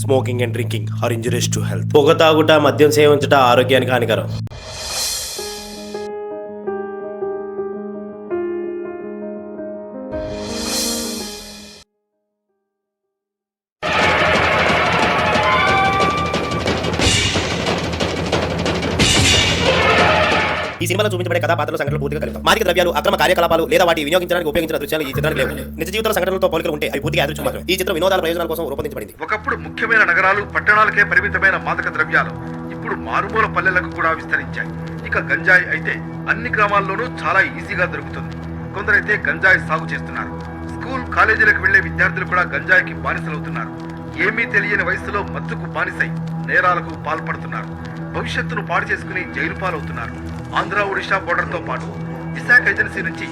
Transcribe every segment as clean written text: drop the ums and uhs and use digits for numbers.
Smoking and drinking are injuries to health. పొగ తాగుట, మద్యం సేవించుట ఆరోగ్యానికి హానికరం. ఈ సినిమాలో చూపించబడే కథాపాత్రలు సంఘటనలు పూర్తిగా కలుగుతాయి. మాదక ద్రవ్యాలు, అక్రమ కార్యకలాపాలు లేదా వాటి వినియోగించడానికి ఉపయోగించిన దృశ్యాలు ఈ చిత్రానికి లేవు. నిజ జీవిత సంఘటనలతో పోలికలు ఉంటే అవి పూర్తిగా యాదృచ్ఛికం మాత్రమే. ఈ చిత్రం వినోదాల ప్రయోజనాల కోసం రూపొందించబడింది. ఒకప్పుడు ముఖ్యమైన నగరాలు, పట్టణాలకే పరిమితమైన మాదక ద్రవ్యాలు ఇప్పుడు మారుమూల పల్లెలకు కూడా విస్తరించాయి. ఇక గంజాయి అయితే అన్ని గ్రామాల్లోనూ చాలా ఈజీగా దొరుకుతుంది. కొందరైతే గంజాయి సాగు చేస్తున్నారు. స్కూల్, కాలేజీలకు వెళ్లే విద్యార్థులు కూడా గంజాయికి బానిసలవుతున్నారు. ఏమీ తెలియని వయసులో మత్తుకు బానిసై నేరాలకు పాల్పడుతున్నారు. భవిష్యత్తును పాడు చేసుకుని జైలు పాలవుతున్నారు. ఆంధ్ర, ఒడిశా బోర్డర్ తో పాటు విశాఖ ఏజెన్సీ నుంచి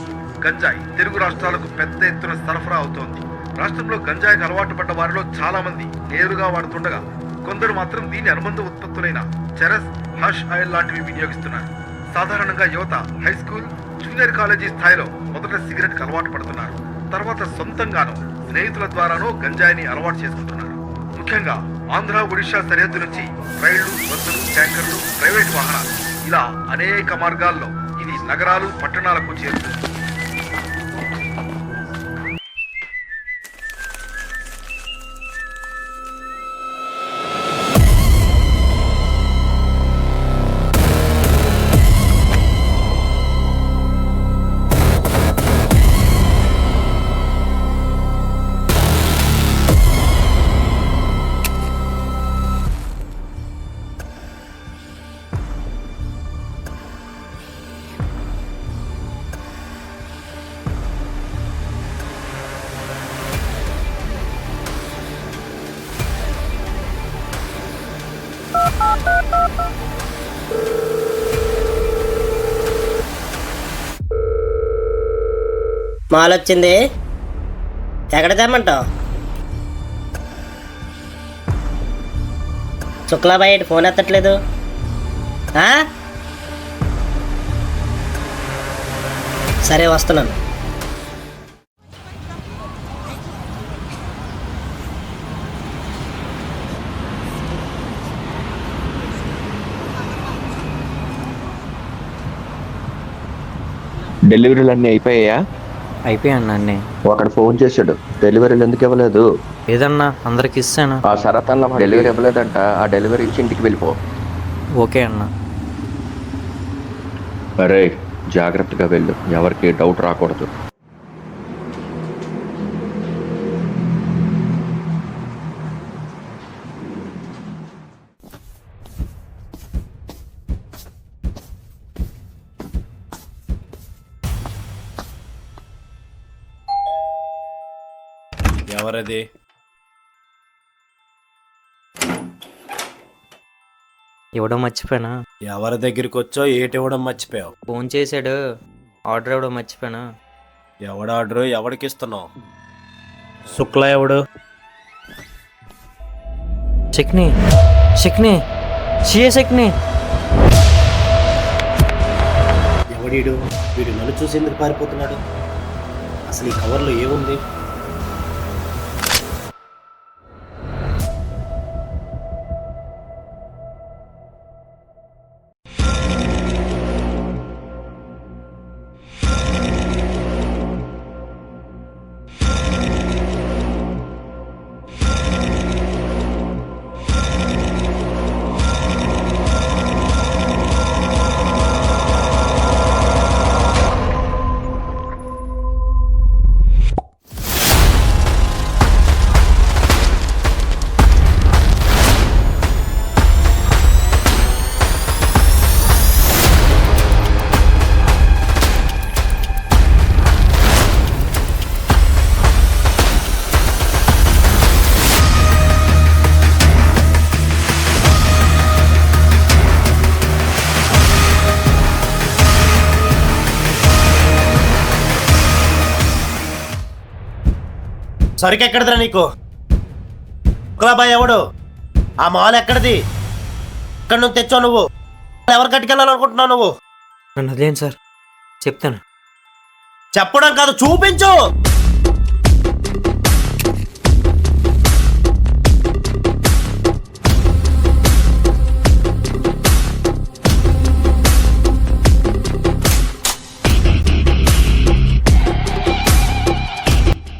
గంజాయి తెలుగు రాష్ట్రాలకు పెద్ద ఎత్తున సరఫరా అవుతోంది. రాష్ట్రంలో గంజాయికి అలవాటు పడ్డ వారిలో చాలా మంది నేరుగా వాడుతుండగా, కొందరు మాత్రం దీని అనుబంధ ఉత్పత్తులైన చెరస్, హష్ ఆయిల్ లాంటివి వినియోగిస్తున్నారు. సాధారణంగా యువత హై స్కూల్, జూనియర్ కాలేజీ స్థాయిలో మొదట సిగరెట్ కు అలవాటు పడుతున్నారు. తర్వాత సొంతంగానో స్నేహితుల ద్వారానో గంజాయిని అలవాటు చేసుకుంటున్నారు. ముఖ్యంగా ఆంధ్ర, ఒడిశా సరిహద్దు నుంచి రైళ్లు, బస్సులు, ట్యాంకర్లు, ప్రైవేట్ వాహనాలు ఇలా అనేక మార్గాల్లో ఇది నగరాలు, పట్టణాలకు చేరుతుంది. మాల్ వచ్చింది, ఎక్కడ తెమ్మంటావు? శుక్లాబాయ్ ఫోన్ ఎత్తట్లేదు. సరే వస్తున్నాను. డెలివరీలు అన్నీ అయిపోయాయా? అయిపోయాను అన్నీ. ఒకడు ఫోన్ చేశాడు, డెలివరీలు ఎందుకు ఇవ్వలేదు? ఏదన్నా అందరికి ఇస్తాను. ఆ సరతన్ల డెలివరీ ఇవ్వలేదంట, ఆ డెలివరీ ఇచ్చి ఇంటికి వెళ్ళిపో. ఓకే అన్న. అరే జాగ్రత్తగా వెళ్ళు, ఎవరికి డౌట్ రాకూడదు. ఎవరది? ఇవ్వడం మర్చిపోయానా? ఎవరి దగ్గరికి వచ్చో ఏటి ఇవ్వడం మర్చిపోయావు? ఫోన్ చేశాడు, ఆర్డర్ ఇవ్వడం మర్చిపోయానా? ఎవడ ఆర్డరు, ఎవడికి ఇస్తున్నావు? శుక్లా ఎవడు? చక్ని చక్ని చక్ని. ఎవడీడు? వీడు నన్ను చూసి ఎందుకు పారిపోతున్నాడు? అసలు ఈ కవర్లో ఏముంది? సరికి ఎక్కడదిరా నీకు? శుక్లాబాయ్ ఎవడు? ఆ మాల్ ఎక్కడిది? ఎక్కడి నుంచి తెచ్చావు నువ్వు? ఎవరు కట్టుకెళ్ళాలనుకుంటున్నావు నువ్వు? నన్ను వదిలేండి సార్, చెప్తాను. చెప్పడం కాదు, చూపించు.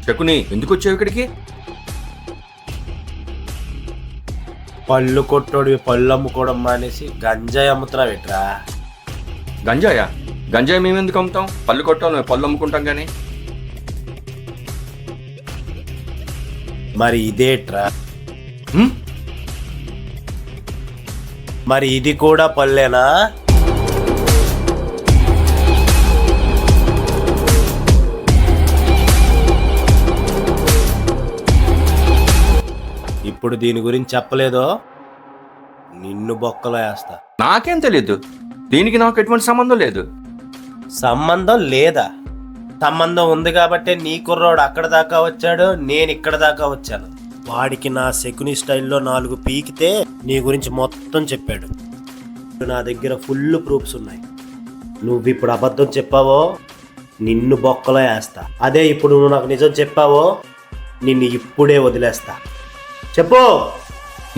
శకుని ఎందుకు వచ్చావు ఇక్కడికి? పళ్ళు కొట్టోడివి పళ్ళు అమ్ముకోవడం మానేసి గంజాయి అమ్ముతున్నావు ఎట్రా? గంజాయా? గంజాయి మేము ఎందుకు అమ్ముతాం? పళ్ళు కొట్టాం, మేము పళ్ళు అమ్ముకుంటాం కానీ. మరి ఇదేట్రా? మరి ఇది కూడా పళ్ళేనా? ఇప్పుడు దీని గురించి చెప్పలేదో నిన్ను బొక్కలో వేస్తా. నాకేం తెలియదు, దీనికి నాకు ఎటువంటి సంబంధం లేదు. సంబంధం లేదా? సంబంధం ఉంది కాబట్టే నీ కుర్రోడు అక్కడ దాకా వచ్చాడు, నేను ఇక్కడ దాకా వచ్చాను. వాడికి నా శకుని స్టైల్లో 4 పీకితే నీ గురించి మొత్తం చెప్పాడు. నా దగ్గర ఫుల్ ప్రూఫ్స్ ఉన్నాయి. నువ్వు ఇప్పుడు అబద్ధం చెప్పావో నిన్ను బొక్కలో వేస్తా. అదే ఇప్పుడు నువ్వు నాకు నిజం చెప్పావో నిన్ను ఇప్పుడే వదిలేస్తా. చెప్పు.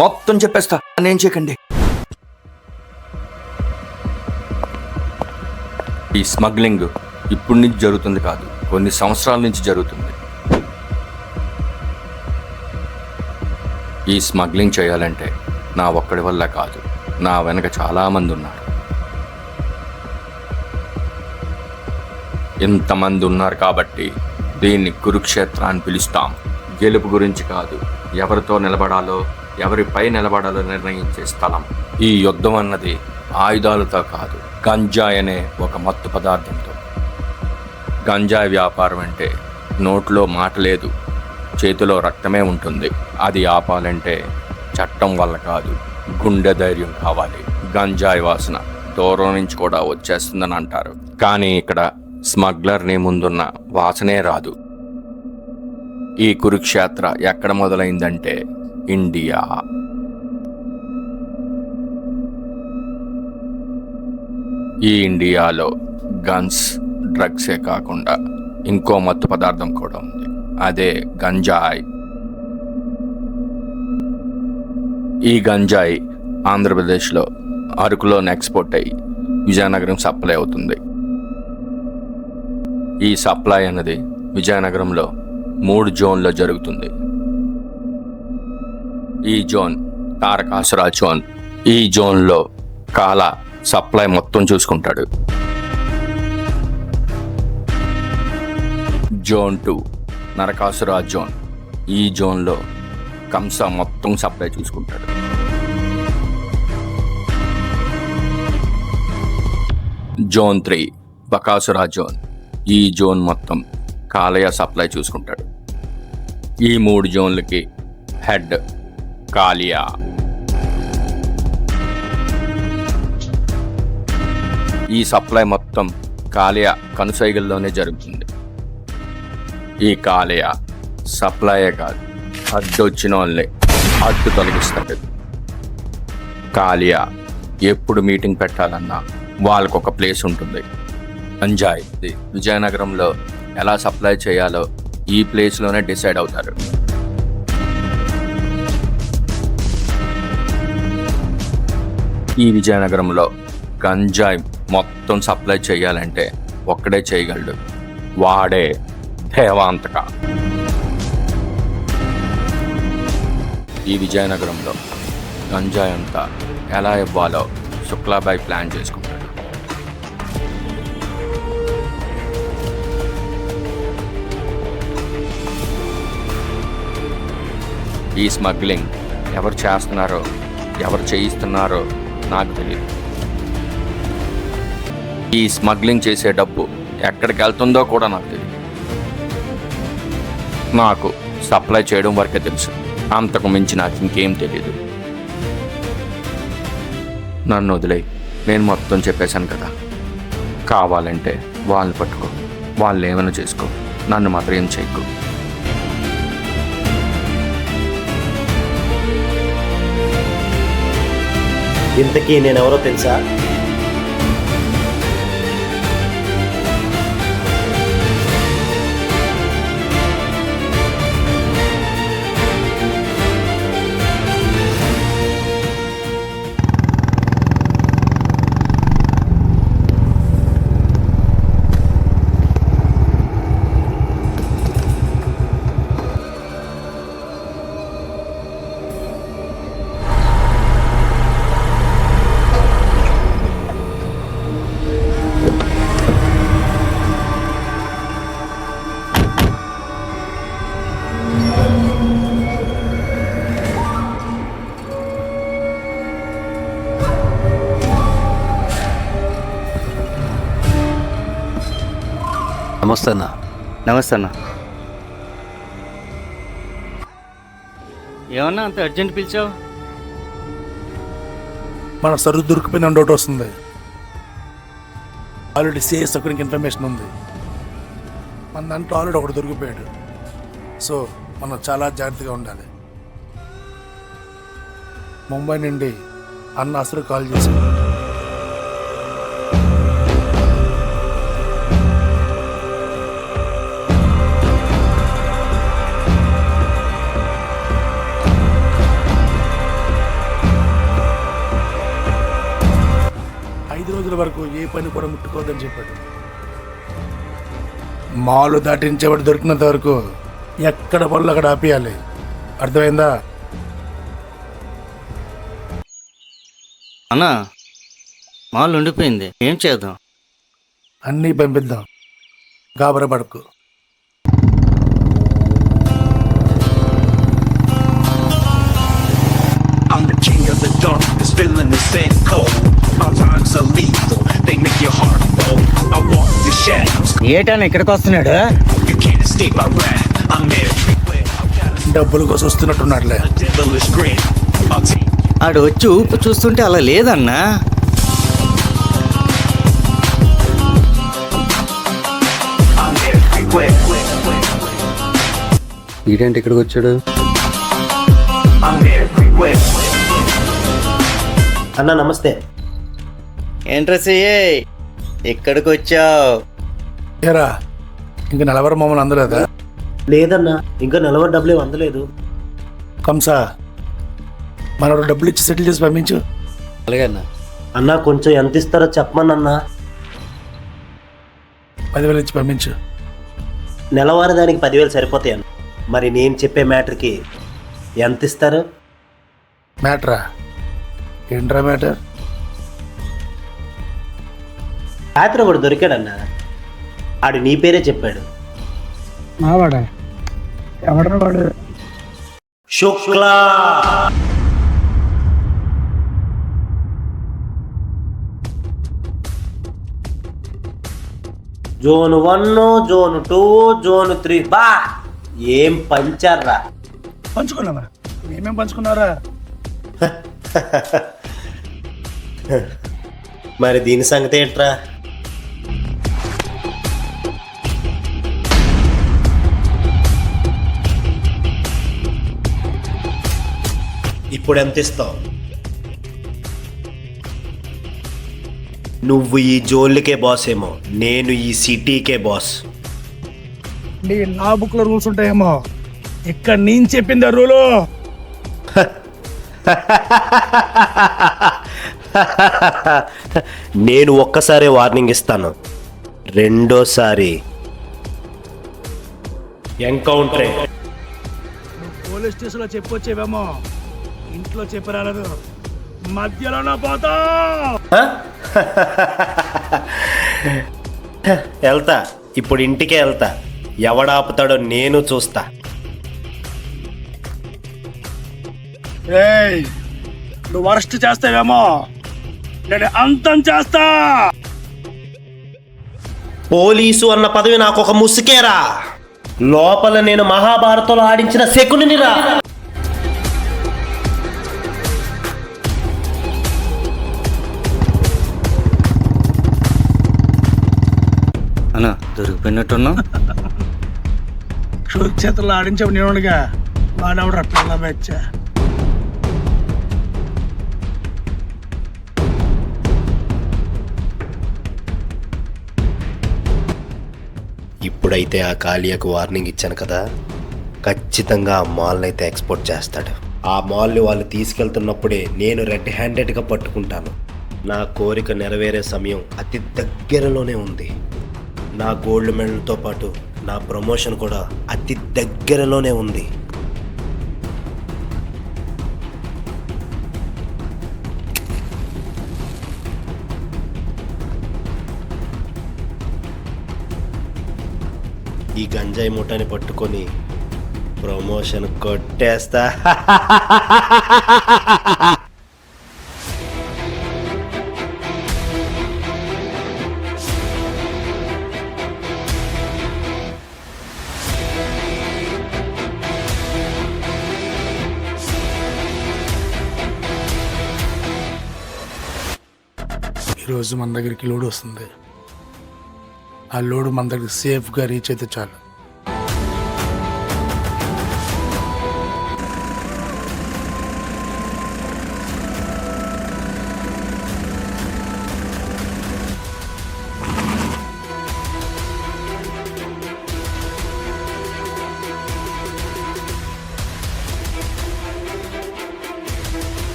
మొత్తం చెప్పేస్తా, నేను చేయకండి. ఈ స్మగ్లింగ్ ఇప్పుడు నుంచి జరుగుతుంది కాదు, కొన్ని సంవత్సరాల నుంచి జరుగుతుంది. ఈ స్మగ్లింగ్ చేయాలంటే నా ఒక్కడి వల్ల కాదు, నా వెనక చాలా మంది ఉన్నారు. ఇంతమంది ఉన్నారు కాబట్టి దీన్ని కురుక్షేత్ర అని పిలుస్తాం. గెలుపు గురించి కాదు, ఎవరితో నిలబడాలో ఎవరిపై నిలబడాలో నిర్ణయించే స్థలం. ఈ యుద్ధం అన్నది ఆయుధాలతో కాదు, గంజాయి అనే ఒక మత్తు పదార్థంతో. గంజాయి వ్యాపారం అంటే నోట్లో మాట లేదు, చేతిలో రక్తమే ఉంటుంది. అది ఆపాలంటే చట్టం వల్ల కాదు, గుండె ధైర్యం కావాలి. గంజాయి వాసన దూరం నుంచి కూడా వచ్చేస్తుందని అంటారు, కానీ ఇక్కడ స్మగ్లర్ని ముందున్న వాసనే రాదు. ఈ కురుక్షేత్ర ఎక్కడ మొదలైందంటే ఇండియా. ఈ ఇండియాలో గన్స్, డ్రగ్సే కాకుండా ఇంకో మత్తు పదార్థం కూడా ఉంది, అదే గంజాయి. ఈ గంజాయి ఆంధ్రప్రదేశ్లో అరకులో ఎక్స్పోర్ట్ అయ్యి విజయనగరం సప్లై అవుతుంది. ఈ సప్లై అన్నది విజయనగరంలో 3 జోన్లో జరుగుతుంది. ఈ జోన్ తారకాసుర జోన్. ఈ జోన్లో కాల సప్లై మొత్తం చూసుకుంటాడు. Zone 2 Narakasura zone. ఈ జోన్లో కంస మొత్తం సప్లై చూసుకుంటాడు. Zone 3 Bakasura zone. ఈ జోన్ మొత్తం కాలయ సప్లై చూసుకుంటాడు. ఈ 3 జోన్లకి హెడ్ కాలియా. ఈ సప్లై మొత్తం కాలియా కనుసైగల్లోనే జరుగుతుంది. ఈ కాలియా సప్లైయే కాదు, అడ్డొచ్చిన వాళ్ళని అడ్డు తొలగిస్తాడు. కాలియా ఎప్పుడు మీటింగ్ పెట్టాలన్నా వాళ్ళకు ఒక ప్లేస్ ఉంటుంది. గంజాయి విజయనగరంలో ఎలా సప్లై చేయాలో ఈ ప్లేస్లోనే డిసైడ్ అవుతారు. ఈ విజయనగరంలో గంజాయి మొత్తం సప్లై చేయాలంటే ఒక్కడే చేయగలడు, వాడే దేవాంతక. ఈ విజయనగరంలో గంజాయి అంతా ఎలా ఇవ్వాలో శుక్లాబాయ్ ప్లాన్ చేసుకుంటాడు. ఈ స్మగ్లింగ్ ఎవరు చేస్తున్నారో, ఎవరు చేయిస్తున్నారో నాకు తెలియదు. ఈ స్మగ్లింగ్ చేసే డబ్బు ఎక్కడికి వెళ్తుందో కూడా నాకు తెలియదు. నాకు సప్లై చేయడం వరకే తెలుసు, అంతకు మించి నాకు ఇంకేం తెలియదు. నన్ను వదిలే, నేను మొత్తం చెప్పేశాను కదా. కావాలంటే వాళ్ళని పట్టుకో, వాళ్ళు ఏమైనా చేసుకో, నన్ను మాత్రం ఏం చేయకు. ఇంతకీ నేనెవరో తెలుసా? నమస్తే అన్న. నమస్తే అన్న. ఏమన్నా అంత అర్జెంట్ పిలిచావు? మన సరుకు దొరికిపోయిన డౌట్ వస్తుంది. ఆల్రెడీ సిఎస్ ఒకరికి ఇన్ఫర్మేషన్ ఉంది. మన దాంట్లో ఆల్రెడీ ఒకటి దొరికిపోయాడు. సో మనం చాలా జాగ్రత్తగా ఉండాలి. ముంబై నుండి అన్న అసలు కాల్ చేశాడు. వరకు ఏ పని కూడా ముట్టుకోవద్దని చెప్పాడు. మాలు దాటించేవాడు దొరికినంత వరకు ఎక్కడ పనులు అక్కడ ఆపేయాలి. అర్థమైందా? అన్నా మాల్ ఉండిపోయింది, ఏం చేద్దాం? అన్నీ పంపిద్దాం, గాబరా పడకు. I'm the king of the darkness, feeling the same cold. My rhymes are lethal, they make your heart fall. I walk the shadows, ఏటన్నా ఇక్కడికి వస్తున్నాడు? you can't escape my wrath. I'm everywhere, I've got డబ్బుల కోసం వస్తున్నట్టున్నాడులే. a devilish grin. I'll take ఆడు వచ్చి ఊపు చూస్తుంటే అలా లేదన్నా. I'm everywhere, ఈడేంటి ఇక్కడికి వచ్చాడు? I'm everywhere. అన్న నమస్తే. ఏంట్రా సిఏ ఇక్కడికి వచ్చావు? ఏరా ఇంక నలవరం మమ్మల్ని అందలేదా? లేదన్నా, ఇంకా నిలవ డబ్బులు అందలేదు. కంసా మనోడు డబ్బులు ఇచ్చి సెటిల్ చేసి పంపించు. అలాగే అన్న. అన్నా కొంచెం ఎంత ఇస్తారో చెప్పమన్నా. 10,000 ఇచ్చి పంపించు. నెలవారీ దానికి 10,000 సరిపోతాయి అన్న. మరి నేను చెప్పే మ్యాటర్కి ఎంత ఇస్తారు? మ్యాటరా? ఏంట్రా మ్యాటర్? రాత్రి ఒకడు దొరికాడన్నా, ఆడు నీ పేరే చెప్పాడు. మావాడా? ఎవడరా వాడు? శుక్లా. Zone 1, zone 2, zone 3. బా ఏం పంచారా? పంచుకున్నావా? మేమేం పంచుకున్నారా? మరి దీని సంగతి ఏంట్రా? ఇప్పుడు ఎంత ఇస్తావు? నువ్వు ఈ జోన్లకే బాస్ ఏమో, నేను ఈ సిటీకే బాస్. నా బుక్ లో రూల్స్ ఉంటాయేమో, ఇక్కడ నేను చెప్పింది రూలు. నేను ఒక్కసారి వార్నింగ్ ఇస్తాను, రెండోసారి ఎన్కౌంటరే. పోలీస్ స్టేషన్ లో చెప్పొచ్చేవేమో, ఇంట్లో చెప్పి రాలేదు, మధ్యలోనే పోతా. వెళ్తా, ఇప్పుడు ఇంటికే వెళ్తా. ఎవడాపుతాడో నేను చూస్తా. ఏయ్, నువ్వు అరెస్ట్ చేస్తావేమో, నేను అంతం చేస్తా. పోలీసు అన్న పదవి నాకు ఒక ముసుకేరా. లోపల నేను మహాభారతంలో ఆడించిన శకునిరా. అన్నా దొరికిపోయినట్టున్నా. కురుక్షేత్రంలో ఆడించావు నేనుగా, వాడెవడు పిల్ల బచ్చా. ఇప్పుడైతే ఆ కాళియాకు వార్నింగ్ ఇచ్చాను కదా, ఖచ్చితంగా ఆ మాల్ని అయితే ఎక్స్పోర్ట్ చేస్తాడు. ఆ మాల్ని వాళ్ళు తీసుకెళ్తున్నప్పుడే నేను రెడ్ హ్యాండెడ్గా పట్టుకుంటాను. నా కోరిక నెరవేరే సమయం అతి దగ్గరలోనే ఉంది. నా గోల్డ్ మెడల్తో పాటు నా ప్రమోషన్ కూడా అతి దగ్గరలోనే ఉంది. ఈ గంజాయి మూటని పట్టుకొని ప్రమోషన్ కొట్టేస్తా. ఈరోజు మన దగ్గరికి లోడ్ వస్తుంది. ఆ లోడ్ మన దగ్గరికి సేఫ్గా రీచ్ అయితే చాలు.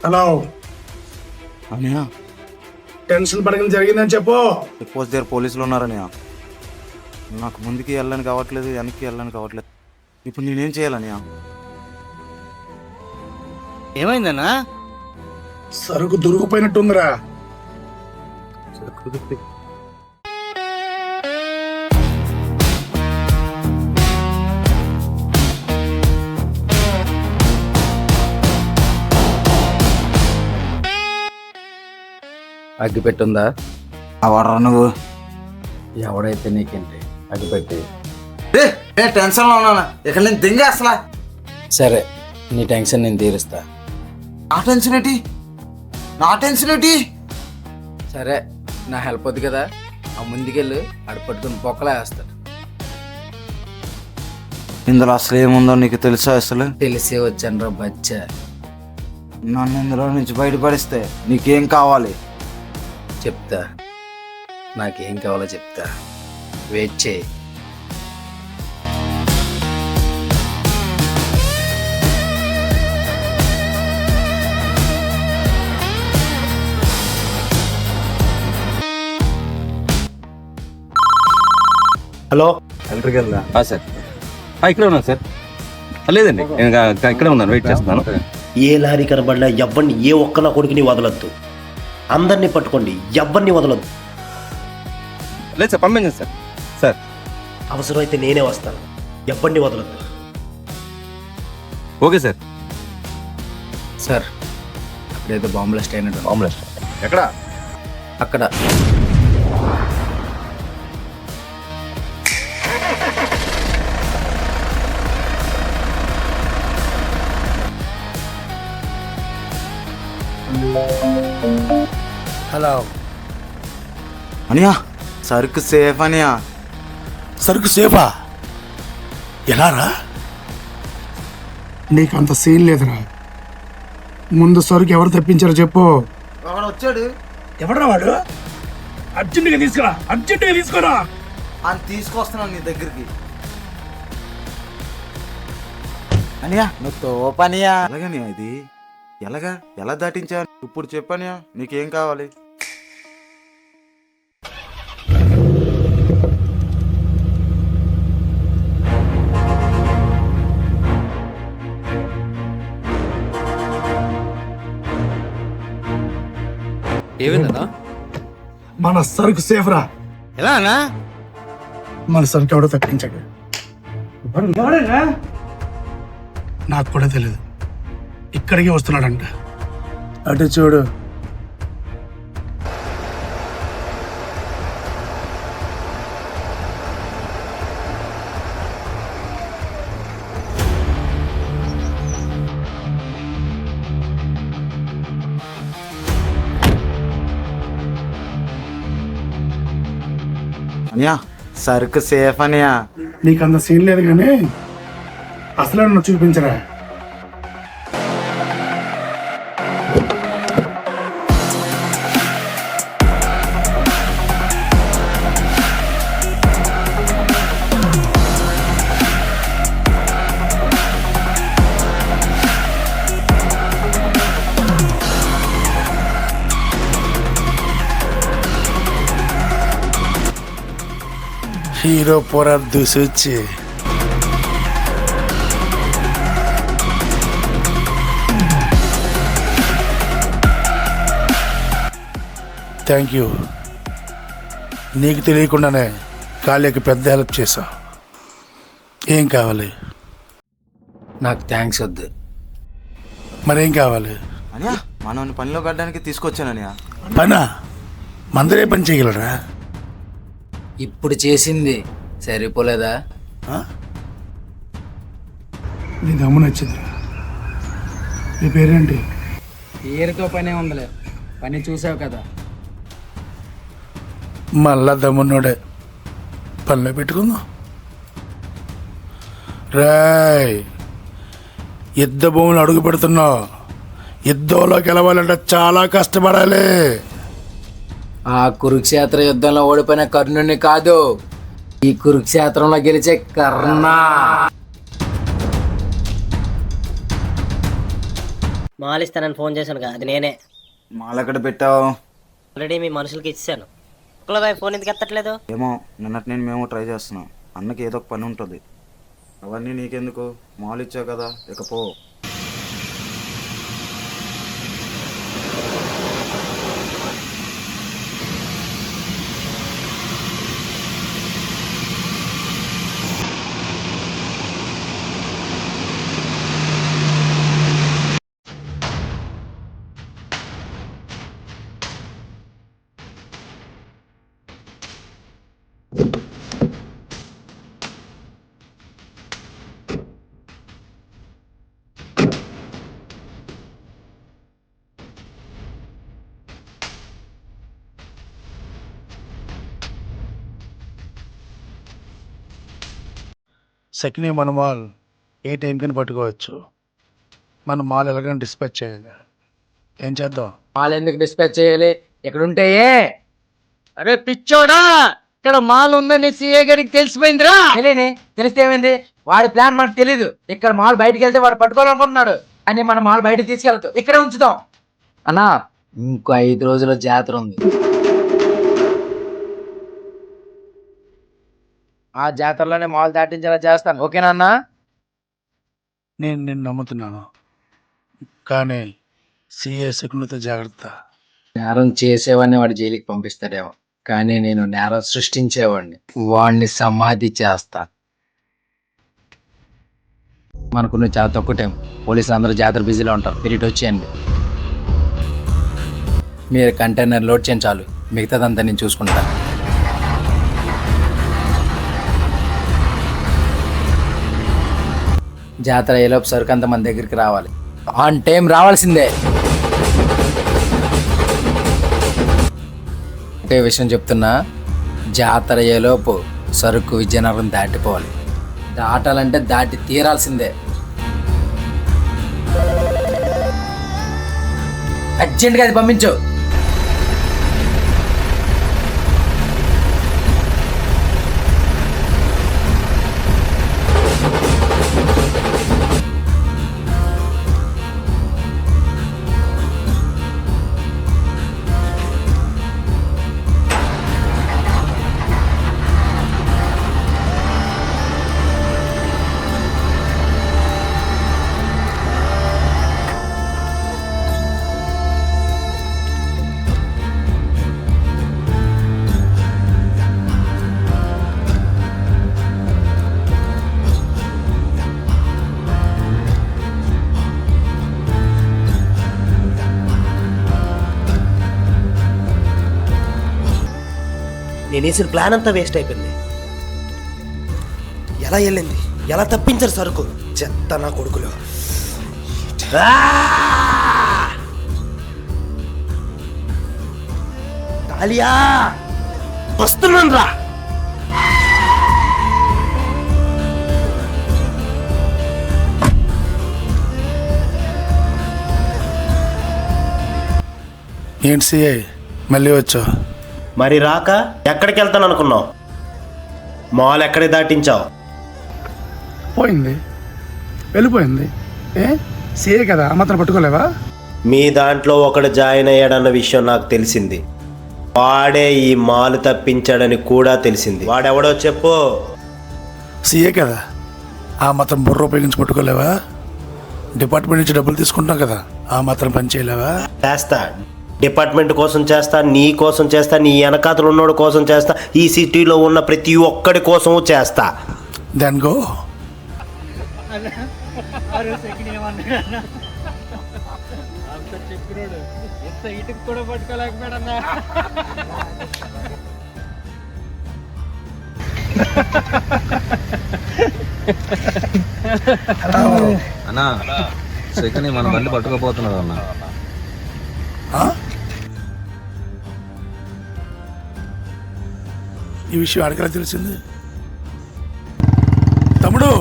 హలో, అనియా టెన్షన్ పడకని జరిగిందని చెప్పు. చెక్ పోస్ట్ దగ్గర పోలీసులు ఉన్నారనియా. నాకు ముందుకి వెళ్ళని కావట్లేదు, వెనక్కి వెళ్ళని కావట్లేదు. ఇప్పుడు నేనేం చేయాలనియా? ఏమైందన్నా? సరుకు దొరికిపోయినట్టుందిరా. అగ్గి పెట్టుందా? అవరా నువ్వు? ఎవడైతే నీకేంటి, అగ్గి పెట్టి. టెన్షన్లో ఉన్నానా? ఇక్కడ నేను దింగే అసలా. సరే, నీ టెన్షన్ నేను తీరుస్తా. నా టెన్షన్ ఏంటి? నా టెన్షన్ ఏంటి? సరే, నా హెల్ప్ వద్దు కదా, ఆ ముందుకెళ్ళి అడు పట్టుకుని పొక్కలా వేస్తాడు. ఇందులో అసలు ఏముందో నీకు తెలుసా? అసలు తెలిసే వచ్చాను రా బచ్చా. నన్ను ఇందులో నుంచి బయటపడిస్తే నీకేం కావాలి? చెప్తా, నాకేం కావాలో చెప్తా. వెయిట్ చేయి. హలో, ఎలక్ట్రికల్ సార్ ఇక్కడే ఉన్నాను సార్. లేదండి, నేను ఇక్కడే ఉన్నాను, వెయిట్ చేస్తున్నాను. ఏ లారీ కనబడినా ఎవ్వరిని, ఏ ఒక్క నా కొడుకుని వదలొద్దు. అందరినీ పట్టుకోండి, ఎవ్వరిని వదలొద్దు. లేదు సార్, పంపించండి సార్. సార్ అవసరమైతే నేనే వస్తాను, ఎవ్వరిని వదలొద్దు. Okay sir. సార్, అక్కడైతే బాంబు బ్లాస్ట్ అయినట్టు. బాంబు బ్లాస్ట్ ఎక్కడ? అక్కడ. హలో అనియా, సరుకు సేఫ్ అనియా. సరుకు సేఫా? ఎలా రా? నీకు అంత సీన్ లేదురా. ముందు సరుకు ఎవరు తెప్పించారో చెప్పు. వచ్చాడు. ఎవడరా వాడు? అర్జెంటుగా తీసుకురా, అర్జెంటుగా తీసుకురా. అని తీసుకొస్తున్నాను నీ దగ్గరికి. అనియా నువ్వు తోపనియా. ఎలాగనియా ఇది? ఎలా దాటించా? ఇప్పుడు చెప్పనియా, నీకేం కావాలి? ఏమైందన్నా? మన సరుకు సేఫ్ రా. ఎలా అన్నా? మన సరుకు ఎవడో తప్పించాడు. నాకు కూడా తెలియదు. ఇక్కడికి వస్తున్నాడంట. అటు చూడు. అనియా, సరుకు సేఫ్ అనియా. నీకు అంత సీన్ లేదు కానీ అసలు నువ్వు చూపించరా. హీరో పోరా దూసొచ్చి. Thank you. నీకు తెలియకుండానే కాళ్ళకి పెద్ద హెల్ప్ చేశావు. ఏం కావాలి? నాకు థ్యాంక్స్ వద్దు. మరేం కావాలి? అనియా, మనల్ని పనిలో కట్టడానికి తీసుకొచ్చాననియా. పనా? మందరే పని చేయగలరా? ఇప్పుడు చేసింది సరిపోలేదా? నీ దమ్ము నచ్చింది. నీ పేరేంటి? పేరుతో పనే ఉందిలే, పని చూసావు కదా. మళ్ళా దమ్మున్నోడే పనిలో పెట్టుకుందాం. రాయ్, యుద్ధ భూములు అడుగు పెడుతున్నావు. యుద్ధంలో గెలవాలంటే చాలా కష్టపడాలి. ఆ కురుక్షేత్ర యుద్ధంలో ఓడిపోయిన కర్ణుని కాదు, ఈ కురుక్షేత్రంలో గెలిచే కర్ణ. మాల్ ఇస్తానని ఫోన్ చేశాను కదా, అది నేనే. మాల్ ఎక్కడ పెట్టావు? ఆల్రెడీ మీ మనుషులకి ఇచ్చాను. ఒక్కలపై ఫోన్ ఎందుకు ఎత్తట్లేదు? ఏమో, నిన్నటి నేను మేము ట్రై చేస్తున్నాం. అన్నకి ఏదో ఒక పని ఉంటుంది. అవన్నీ నీకెందుకు? మాల్ ఇచ్చావు కదా, ఇకపో. సెకండ్ మన మాల్ ఏ టైంకని పట్టుకోవచ్చు. మన మాల్ ఎలాగైనా డిస్పాచ్ చేయాలి. ఏం చేద్దాం? మాల్ ఎందుకు డిస్పాచ్ చేయాలి? ఇక్కడ ఉంటాయే. అరే పిచ్చోడా, ఇక్కడ మాల్ ఉందని సీఏ గారికి తెలిసిపోయిందిరా. తెలిస్తే ఏమైంది? వాడి ప్లాన్ మనకు తెలీదు. ఇక్కడ మాల్ బయటకు వెళ్తే వాడు పట్టుకోవాలనుకుంటున్నాడు అని మన మాల్ బయట తీసుకెళ్తాం, ఇక్కడే ఉంచుతాం. అన్నా, ఇంకో 5 రోజుల జాతర ఉంది. ఆ జాతరలోనే మాల్ దాటించేలా చేస్తాను, ఓకేనా అన్నా? నేను నిన్ను నమ్ముతున్నాను, కానీ సిఏ శకునితో జాగ్రత్త. నేరం చేసేవాడిని వాడు జైలుకి పంపిస్తాడేమో, కానీ నేను నేరం సృష్టించేవాడిని, వాడిని సమాధి చేస్తా. మనకు చాలా తక్కువ టైం, పోలీసులు అందరూ జాతర బిజీలో ఉంటారు. మీరు ఇటు వచ్చేయండి. మీరు కంటైనర్ లోడ్ చేయండి చాలు, మిగతాదంతా నేను చూసుకుంటాను. జాతర అయ్యేలోపు సరుకు అంతా మన దగ్గరికి రావాలి. ఆన్ టైం రావాల్సిందే. ఒకే విషయం చెప్తున్నా, జాతర అయ్యేలోపు సరుకు విజయనగరం దాటిపోవాలి. దాటాలంటే దాటి తీరాల్సిందే. అర్జెంట్గా అది పంపించు. నేను వేసిన ప్లాన్ అంతా వేస్ట్ అయిపోయింది. ఎలా వెళ్ళింది? ఎలా తప్పించారు సరుకు? చెత్త నా కొడుకులు. తాలియా, వస్తున్నాను రా. ఏంటి సిఐ మళ్ళీ వచ్చావు? మరి రాక ఎక్కడికి వెళ్తాను అనుకున్నావు? మాల్ ఎక్కడే దాటించావు? పోయింది, వెళ్ళిపోయింది. ఏ సిఐ కదా, ఆ మాత్రం పట్టుకోలేవా? మీ దాంట్లో ఒకడు జాయిన్ అయ్యాడన్న విషయం నాకు తెలిసింది. వాడే ఈ మాల్ తప్పించాడని కూడా తెలిసింది. వాడెవడో చెప్పు. సిఏ కదా, ఆ మాత్రం బుర్ర ఉపయోగించి పట్టుకోలేవా? డిపార్ట్మెంట్ నుంచి డబ్బులు తీసుకుంటాం కదా, ఆ మాత్రం పని చేయలేవా? చేస్తా, డిపార్ట్మెంట్ కోసం చేస్తా, నీ కోసం చేస్తా, నీ వెనకాతలు ఉన్నోడి కోసం చేస్తా, ఈ సిటీలో ఉన్న ప్రతి ఒక్కడి కోసం చేస్తా. Then go. అన్నా సెకండ్ మన బండి పట్టుకోపోతున్నాడు అన్న. ఆ? ఈ విషయం అడగలా తెలిసింది తమ్ముడు.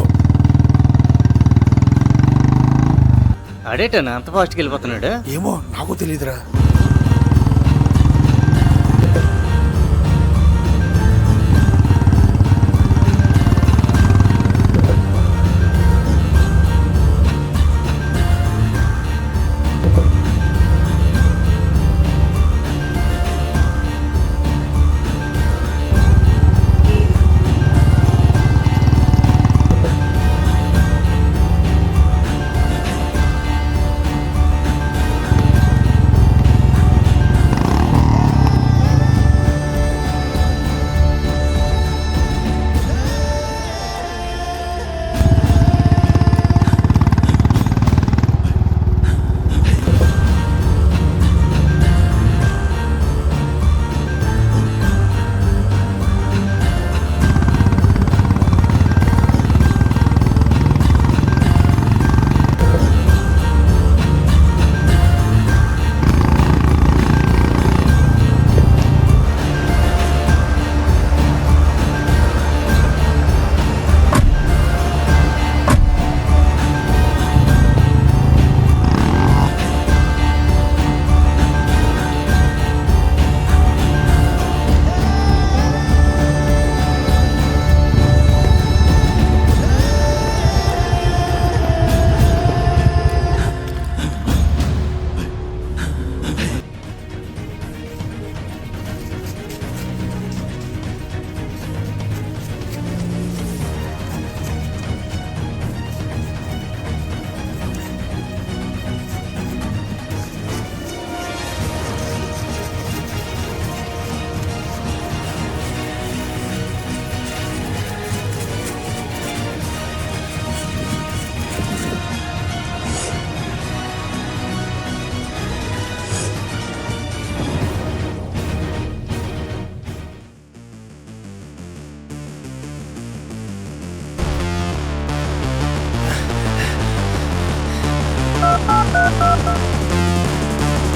అడేటన్నా అంత ఫాస్ట్కి వెళ్ళిపోతున్నాడు. ఏమో నాకు తెలియదురా.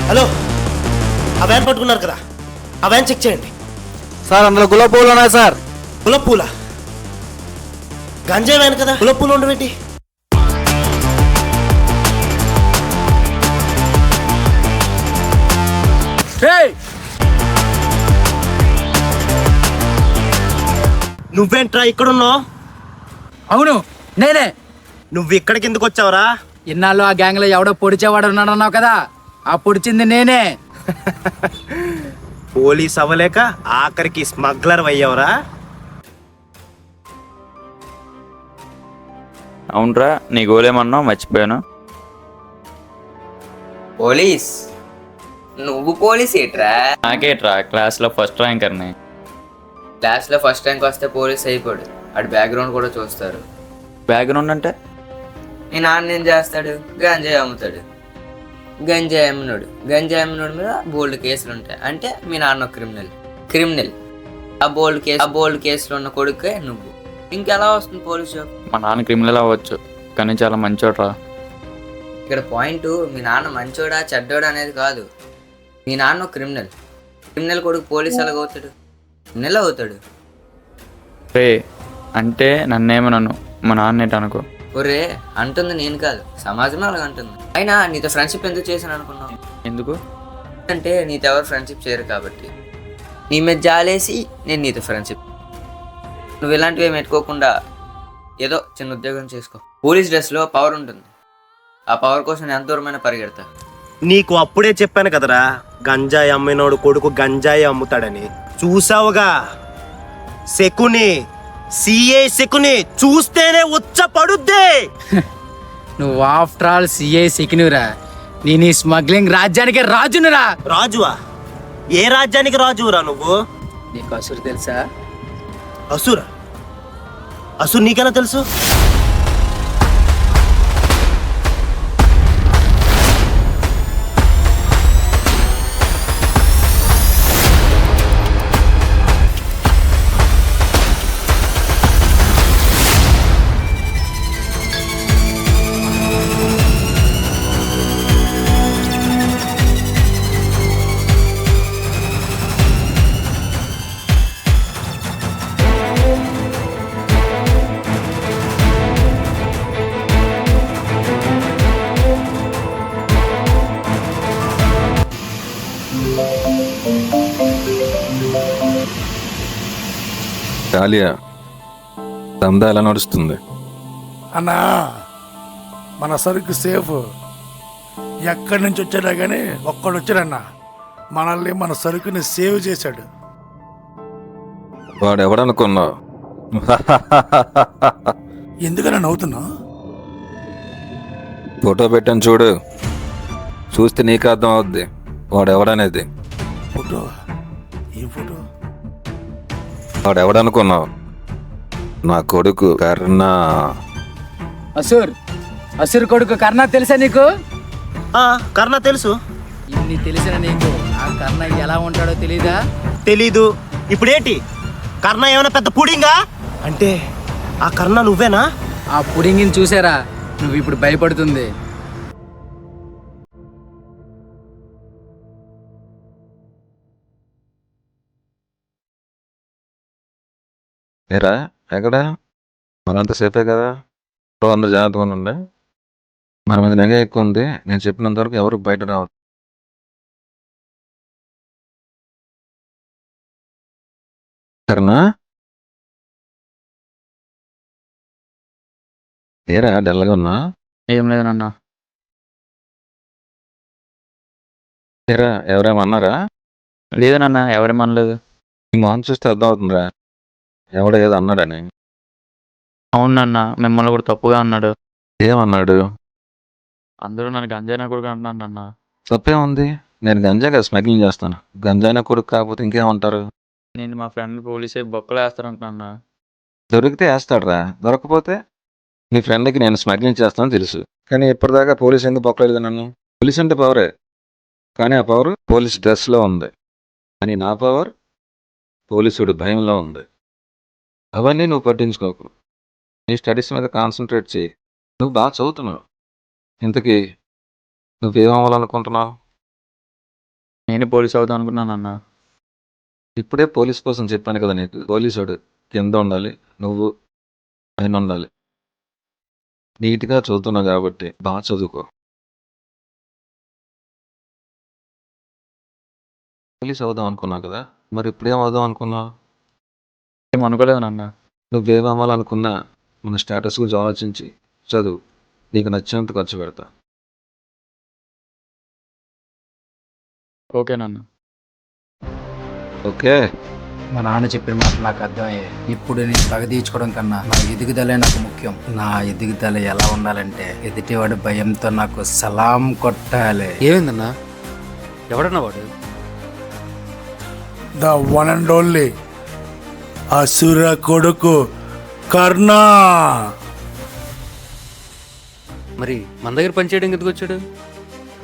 హలో, ఆ వ్యాన్ పట్టుకున్నారు కదా, ఆ వ్యాన్ చెక్ చేయండి. సార్ అందులో గులాబీ పూలు ఉన్నాయి సార్. గులాబ్ పూల? గంజాయి వ్యాన్ కదా, గులాబ్ పూలు ఉండవేంటి? నువ్వేంట్రా ఇక్కడున్నావు? అవును నేనే. నువ్వు ఇక్కడికి ఎందుకు వచ్చావురా? ఇన్నాళ్ళు ఆ గ్యాంగ్ లో ఎవడో పొడిచేవాడు ఉన్నాడు అన్నావు కదా, ఆ పొడిచింది నేనే. పోలీస్ అవ్వలేక ఆఖరికి స్మగ్లర్ అయ్యావురా? అవునరా, నీ గోలేమన్నావు మర్చిపోయాను. పోలీస్? నువ్వు పోలీస్ ఏట్రా? నాకేట్రా, క్లాస్లో ఫస్ట్ ర్యాంకర్ని. క్లాస్లో ఫస్ట్ ర్యాంక్ వస్తే పోలీస్ అయిపోడు, అటు బ్యాక్గ్రౌండ్ కూడా చూస్తారు. బ్యాక్గ్రౌండ్ అంటే? నీ నాన్న ఏం చేస్తాడు? గంజాయి అమ్ముతాడు. గంజాయి అమ్మినోడు మీద బోల్డ్ కేసులు ఉంటాయి. అంటే మీ నాన్న క్రిమినల్. ఆ బోల్డ్ కేసులో ఉన్న కొడుకే నువ్వు. ఇంకెలా వస్తుంది పోలీస్ జాబ్? మా నాన్న క్రిమినల్ అవ్వచ్చు, కానీ చాలా మంచోడ్రా. ఇక్కడ పాయింట్ మీ నాన్న మంచోడా చెడ్డోడా అనేది కాదు. మీ నాన్న క్రిమినల్ కొడుకు పోలీస్ ఎలాగ అవుతాడు? క్రిమినల్ అవుతాడు. రే అంటే నన్నేమనను, మా నాన్న అనుకో. ఒరే అంటుంది నేను కాదు, సమాజమే అలాగ అంటుంది. అయినా నీతో ఫ్రెండ్షిప్ ఎందుకు చేశాను అనుకున్నావు? ఎందుకు అంటే నీతో ఎవరు ఫ్రెండ్షిప్ చేయరు కాబట్టి. నీ మీద జాలేసి నేను నీతో ఫ్రెండ్షిప్. నువ్వు ఇలాంటివి ఏమి పెట్టుకోకుండా ఏదో చిన్న ఉద్యోగం చేసుకో. పోలీస్ డ్రెస్లో పవర్ ఉంటుంది, ఆ పవర్ కోసం నేను ఎంత దూరమైనా పరిగెడతా. నీకు అప్పుడే చెప్పాను కదరా, గంజాయి అమ్మినోడు కొడుకు గంజాయి అమ్ముతాడని. చూసావుగా శకుని, సిఏ శకుని చూస్తేనే ఉచ్చ పడుద్ది. నువ్వు ఆఫ్టర్ ఆల్ సిఐ సికినురా. నేను ఈ స్మగ్లింగ్ రాజ్యానికి రాజునురా. రాజువా? ఏ రాజ్యానికి రాజురా నువ్వు? నీకు అసురు తెలుసా? అసురు నీకెలా తెలుసు? కాలియా దందా ఎలా నడుస్తుంది? అన్నా మన సరుకు సేఫ్. ఎక్కడి నుంచి వచ్చాడా కానీ ఒక్కడు వచ్చాడన్నా మనల్ని మన సరుకుని సేవ్ చేశాడు. వాడు ఎవడనుకున్నావు? ఎందుకన్నా నవ్వుతున్నావు? ఫోటో పెట్టాను చూడు, చూస్తే నీకు అర్థం అవుద్ది వాడు ఎవడనేది. ఫోటో? ఏం ఫోటో? వాడు ఎవడనుకున్నావు? నా కొడుకు కర్ణ. అసుర్ కొడుకు కర్ణ తెలుసా నీకు? కర్ణ తెలుసు. ఇన్ని తెలిసిన నీకు ఆ కర్ణ ఎలా ఉంటాడో తెలీదా? తెలీదు. ఇప్పుడేంటి కర్ణ ఏమైనా పెద్ద పుడింగా? అంటే ఆ కర్ణ నువ్వేనా? ఆ పుడింగిని చూసారా నువ్వు ఇప్పుడు భయపడుతుంది. ఏరా ఎక్కడ? మనంత సేఫే కదా? అందరూ జాగ్రత్తగా ఉండే. మన మీద నెగ ఎక్కువ ఉంది. నేను చెప్పినంత వరకు ఎవరు బయట రావద్దు. సరేనా? ఏరా డల్గా ఉన్నా? ఏం లేదు నాన్న. ఏరా ఎవరేమన్నారా? లేదు నాన్న, ఎవరేమనలేదు. నీ మొహం చూస్తే అర్థం అవుతుందిరా ఎవడో ఏదో అన్నాడని. అవును నాన్న, మిమ్మల్ని కూడా తప్పుగా అన్నాడు. ఏమన్నాడు? అందరూ నన్ను గంజాయినా కూడా అంటున్నాను నాన్న. తప్పే ఉంది. నేను గంజాగా స్మగ్లింగ్ చేస్తాను. గంజాయినా కొడుకు కాకపోతే ఇంకేమంటారు? నేను మా ఫ్రెండ్ పోలీసే బొక్కలు వేస్తారంటున్నా. దొరికితే వేస్తాడురా, దొరకపోతే నీ ఫ్రెండ్కి నేను స్మగ్లింగ్ చేస్తానని తెలుసు. కానీ ఇప్పటిదాకా పోలీసు ఎందుకు బొక్కలేదు నన్ను? పోలీస్ అంటే పవరే, కానీ ఆ పవర్ పోలీస్ డ్రెస్లో ఉంది. కానీ నా పవర్ పోలీసుడు భయంలో ఉంది. అవన్నీ నువ్వు పట్టించుకోకు. నీ స్టడీస్ మీద కాన్సన్ట్రేట్ చేయి. నువ్వు బాగా చదువుతున్నావు. ఇంతకీ నువ్వేమవ్వాలనుకుంటున్నావు? నేను పోలీస్ అవుదాం అనుకున్నాను అన్న. ఇప్పుడే పోలీస్ కోసం చెప్పాను కదా నీకు. పోలీసుడు కింద ఉండాలి, నువ్వు పైన ఉండాలి. నీట్గా చదువుతున్నావు కాబట్టి బాగా చదువుకో. పోలీస్ అవుదాం అనుకున్నావు కదా, మరి ఇప్పుడేం అవుదాం అనుకున్నావు? ఏం అనుకోలేదు నాన్న. నువ్వేం అవ్వాలనుకున్నా మన స్టేటస్ గురించి ఆలోచించి చదువు. నీకు నచ్చినంత ఖర్చు పెడతా. ఓకే నాన్న. ఓకే. మా నాన్న చెప్పిన మాట నాకు అర్థమయ్యే. ఇప్పుడు నేను పగ తీర్చుకోవడం కన్నా నా ఎదుగుదలే నాకు ముఖ్యం. నా ఎదుగుదల ఎలా ఉండాలంటే ఎదుటివాడు భయంతో నాకు సలాం కొట్టాలి. ఏమైందన్నా? ఎవడన్నా వాడు? ద వన్ అండ్ ఓన్లీ అసుర కొడుకు కర్ణ. మరి మన దగ్గర పనిచేయడం ఎందుకు వచ్చాడు?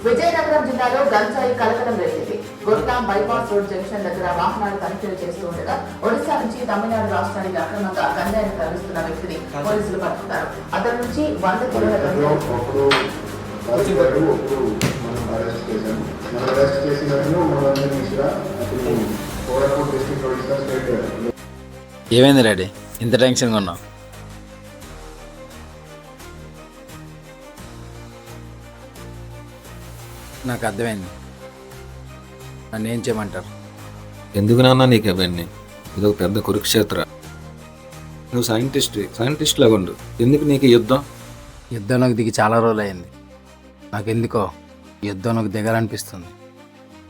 విజయనగరం జిల్లాలో గంజాయి కలకలం రేపింది. గుర్తా బైపాస్ రోడ్ జంక్షన్ దగ్గర వాహనాలు తనిఖీలు చేస్తూ ఉండగా ఒడిశా నుంచి తమిళనాడు రాష్ట్రానికి అక్రమంగా గంజాయిని తరలిస్తున్న వ్యక్తిని పోలీసులు పట్టుకున్నారు. అతని నుంచి 100 కిలోల గంజాయి. ఏమైంది డాడీ ఇంత టెన్షన్గా ఉన్నావు? నాకు అర్థమైంది. నన్ను ఏం చేయమంటారు? ఎందుకు నాన్న నీకు అవన్నీ? ఇదొక పెద్ద కురుక్షేత్ర. నువ్వు సైంటిస్ట్ లాగా ఉండు. ఎందుకు నీకు యుద్ధం? యుద్ధంలోకి దిగి చాలా రోజులు అయింది. నాకెందుకో యుద్ధంలోకి దిగాలనిపిస్తుంది.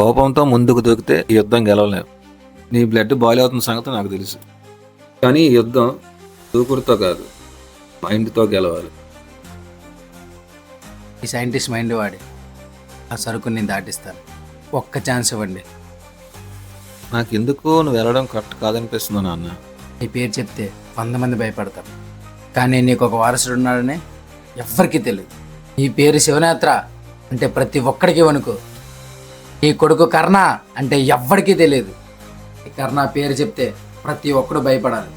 కోపంతో ముందుకు దూకితే ఈ యుద్ధం గెలవలేవు. నీ బ్లడ్ బాయిల్ అవుతున్న సంగతి నాకు తెలుసు. కానీ ఈ యుద్ధం దూకుడుతో కాదు, మైండ్తో గెలవాలి. ఈ సైంటిస్ట్ మైండ్ వాడి ఆ సరుకుని నేను దాటిస్తాను. ఒక్క ఛాన్స్ ఇవ్వండి. నాకు ఎందుకో నువ్వు వెళ్ళడం కరెక్ట్ కాదనిపిస్తుంది నాన్న. నీ పేరు చెప్తే 100 మంది భయపడతారు. కానీ నీకు ఒక వారసుడు ఉన్నాడని ఎవ్వరికీ తెలియదు. నీ పేరు శివనేత్ర అంటే ప్రతి ఒక్కడికి వణుకు. నీ కొడుకు కర్ణ అంటే ఎవ్వడికి తెలియదు. ఈ కర్ణ పేరు చెప్తే ప్రతి ఒక్కడు భయపడాలి.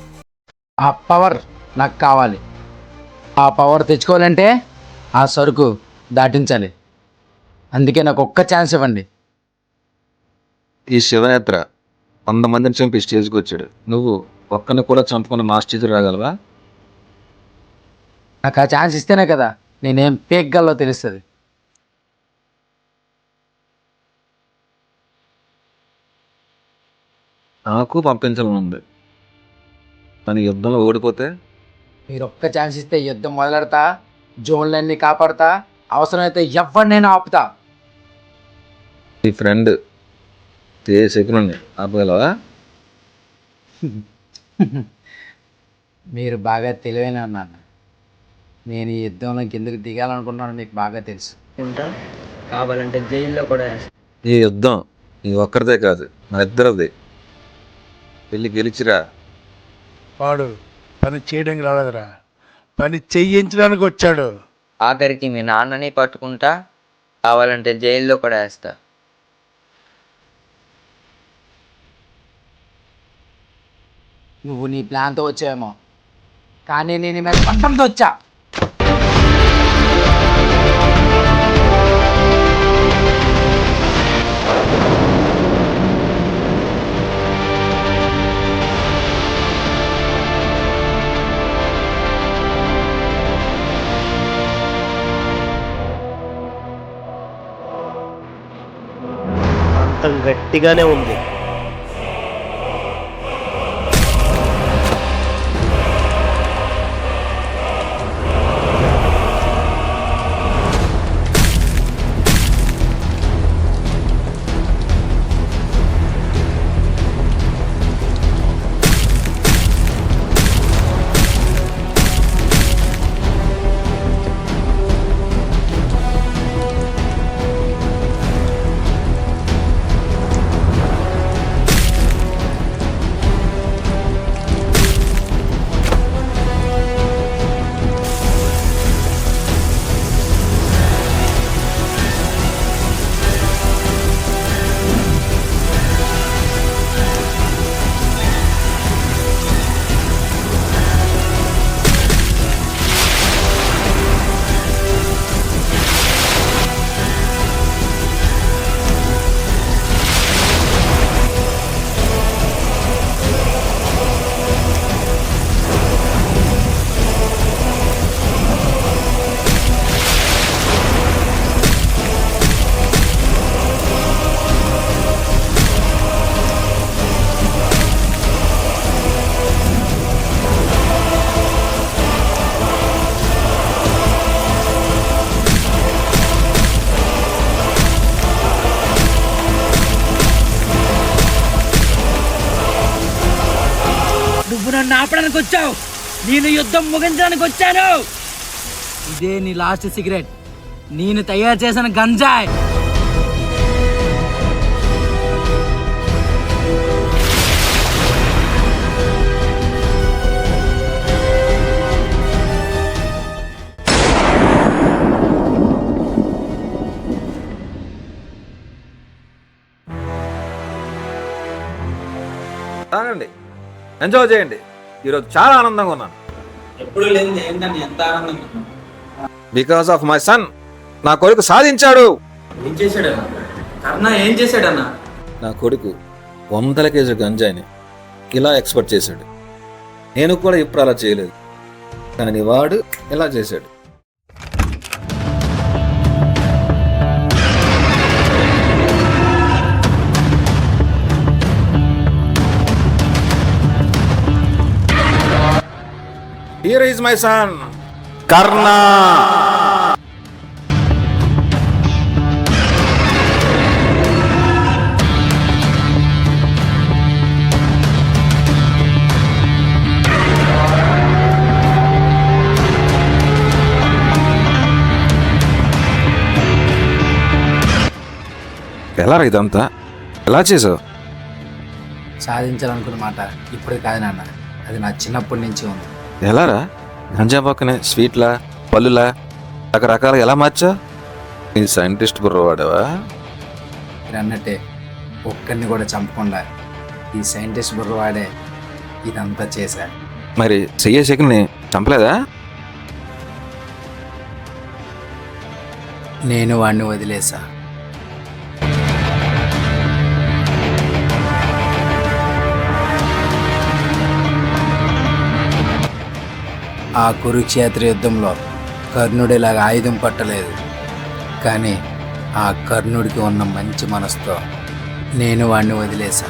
ఆ పవర్ నాకు కావాలి. ఆ పవర్ తెచ్చుకోవాలంటే ఆ సరుకు దాటించాలి. అందుకే నాకు ఒక్క ఛాన్స్ ఇవ్వండి. ఈ శివయాత్ర 100 మందిని చంపి స్టేజ్కి వచ్చాడు. నువ్వు ఒక్కని కూడా చంపుకున్న మా స్టేజ్ రాగలవా? నాకు ఆ ఛాన్స్ ఇస్తేనే కదా నేనేం పేగ్గల్లో తెలుస్తుంది. నాకు పంపించాలని ఉంది. తను యుద్ధంలో ఓడిపోతే మీరు ఒక్క ఛాన్స్ ఇస్తే యుద్ధం మొదలెడతా, జోన్లన్నీ కాపాడతా, అవసరమైతే ఎవరినైనా ఆపుతా. ఈ ఫ్రెండ్ శకుని ఆపగలవా? మీరు బాగా తెలివైన అన్నాను. నేను ఈ యుద్ధంలోకి ఎందుకు దిగాలనుకుంటున్నాను మీకు బాగా తెలుసు. ఉంటా కావాలంటే జైల్లో కూడా వేస్తా. ఈ యుద్ధం నీ ఒక్కరిదే కాదు, మన ఇద్దరిది. వెళ్ళి గెలిచిరా. వాడు పని చేయడానికి రాలేదురా, పని చేయించడానికి వచ్చాడు. ఆఖరికి మీ నాన్నని పట్టుకుంటా, కావాలంటే జైల్లో కూడా వేస్తా. నువ్వు నీ ప్లాన్తో వచ్చావేమో, కానీ నేను మీద పట్టంతో వచ్చా. అంత గట్టిగానే ఉంది. నువ్వు నన్ను ఆపడానికి వచ్చావు, నేను యుద్ధం ముగించడానికి వచ్చాను. ఇదే నీ లాస్ట్ సిగరెట్, నేను తయారు చేసిన గంజాయ్. తాగండి, ఎంజాయ్ చేయండి. ఈరోజు చాలా ఆనందంగా ఉన్నాను. ఎప్పుడు లేదు ఏంటని ఎంత ఆనందంగా. Because of my son. నా కొడుకు సాధించాడు. ఏం చేశాడన్నా కర్ణ? ఏం చేశాడన్నా? నా కొడుకు 100 కేజీ గంజాయిని ఇలా ఎక్స్పెక్ట్ చేశాడు. నేను కూడా ఇప్పుడు అలా చేయలేదు, కానీ వాడు ఇలా చేశాడు. Here is my son, Karna. ఎలా ఇదంతా ఎలా చేసావు? సాధించాలనుకున్న మాట ఇప్పుడు కాదు నాన్న, అది నా చిన్నప్పటి నుంచి ఉంది. ఎలారా? గంజా పక్కనే స్వీట్లా, పళ్ళులా రకరకాలుగా ఎలా మార్చా? నీ సైంటిస్ట్ బుర్రవాడవా? మీరు అన్నట్టే ఒక్కరిని కూడా చంపకుండా ఈ సైంటిస్ట్ బుర్రవాడే ఇదంతా చేశాడు. మరి శకుని చంపలేదా? నేను వాడిని వదిలేసా. ఆ కురుక్షేత్ర యుద్ధంలో కర్ణుడిలాగా ఆయుధం పట్టలేదు, కానీ ఆ కర్ణుడికి ఉన్న మంచి మనసుతో నేను వాడిని వదిలేసా.